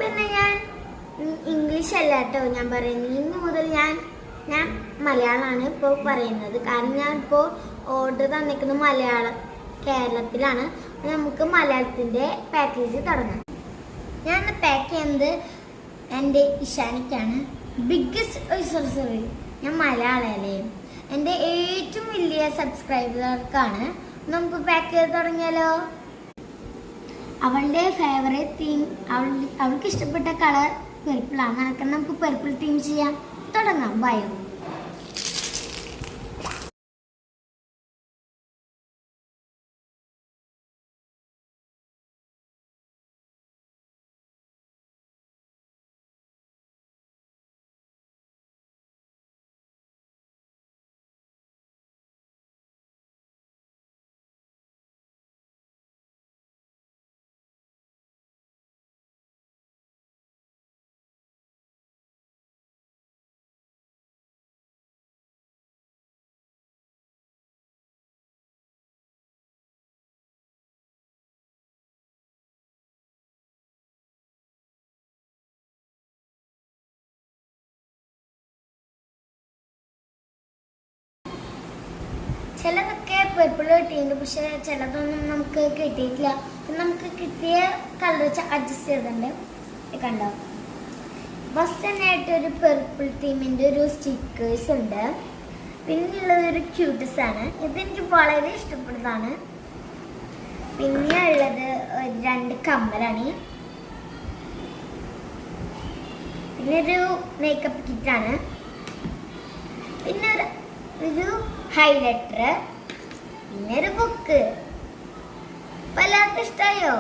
പിന്നെ ഞാൻ ഇംഗ്ലീഷ് അല്ല കേട്ടോ ഞാൻ പറയുന്നത്. ഇന്ന് മുതൽ ഞാൻ മലയാളമാണ് ഇപ്പോൾ പറയുന്നത്. കാരണം ഞാൻ ഇപ്പോൾ ഓർഡർ തന്നിരിക്കുന്നത് കേരളത്തിലാണ്. നമുക്ക് മലയാളത്തിൻ്റെ പാക്കേജ് തുടങ്ങാം. ഞാൻ പാക്ക് ചെയ്യുന്നത് എൻ്റെ ഇഷാനിക്കാണ്. സോറി ഞാൻ മലയാളമല്ലേ. എൻ്റെ ഏറ്റവും വലിയ സബ്സ്ക്രൈബർക്കാണ്. നമുക്ക് പാക്ക് ചെയ്ത് തുടങ്ങിയാലോ? അവളുടെ ഫേവറേറ്റ് തീം, അവൾക്ക് ഇഷ്ടപ്പെട്ട കളർ പെർപ്പിളാണ്. അതൊക്കെ നമുക്ക് പെർപ്പിൾ തീം ചെയ്യാം. തുടങ്ങാം. ബയോ. ചിലതൊക്കെ പെർപ്പിൾ കിട്ടിയിട്ടുണ്ട്, പക്ഷെ ചിലതൊന്നും നമുക്ക് കിട്ടിയിട്ടില്ല. നമുക്ക് കിട്ടിയ കളർ വെച്ച് അഡ്ജസ്റ്റ് ചെയ്തിട്ടുണ്ട്. കണ്ടോ, ഫസ്റ്റ് തന്നെ ആയിട്ട് ഒരു പെർപ്പിൾ തീമിൻ്റെ ഒരു സ്റ്റിക്കേഴ്സ് ഉണ്ട്. പിന്നെയുള്ളത് ഒരു ക്യൂട്ടസ് ആണ്. ഇതെനിക്ക് വളരെ ഇഷ്ടപ്പെട്ടതാണ്. പിന്നെ ഉള്ളത് 2 കമ്മലാണ്. പിന്നെ ഒരു മേക്കപ്പ് കിറ്റാണ്. പിന്നെ ഒരു ഹൈലൈറ്റർ. പിന്നെ ഒരു ബുക്ക്. എല്ലാവർക്കും ഇഷ്ടമായോ?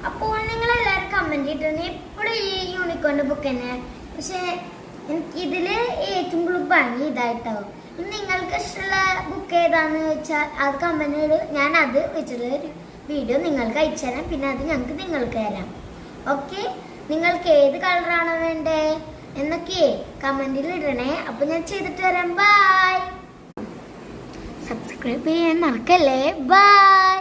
അപ്പോൾ നിങ്ങൾ എല്ലാവരും കമന്റ് ചെയ്തിട്ടുണ്ട് എപ്പോഴും ഈ യൂണിക്കോണിന്റെ ബുക്ക് തന്നെ. പക്ഷെ എനിക്ക് ഇതില് ഏറ്റവും കൂടുതൽ ഭംഗി ഇതായിട്ടോ. നിങ്ങൾക്ക് ഇഷ്ടമുള്ള ബുക്ക് ഏതാന്ന് വെച്ചാൽ അത് കമന്റ് ചെയ്ത് ഞാൻ അത് വെച്ചിട്ട് വീഡിയോ നിങ്ങൾക്ക് അയച്ചു തരാം. പിന്നെ അത് നിങ്ങൾക്ക് തരാം. ഓക്കെ, നിങ്ങൾക്ക് ഏത് കളറാണ് വേണ്ടേ എന്നൊക്കെ കമന്റിൽ ഇടണേ. അപ്പൊ ഞാൻ ചെയ്തിട്ട് വരാം. ബൈ. സബ്സ്ക്രൈബ് ചെയ്യാൻ മറക്കല്ലേ. ബൈ.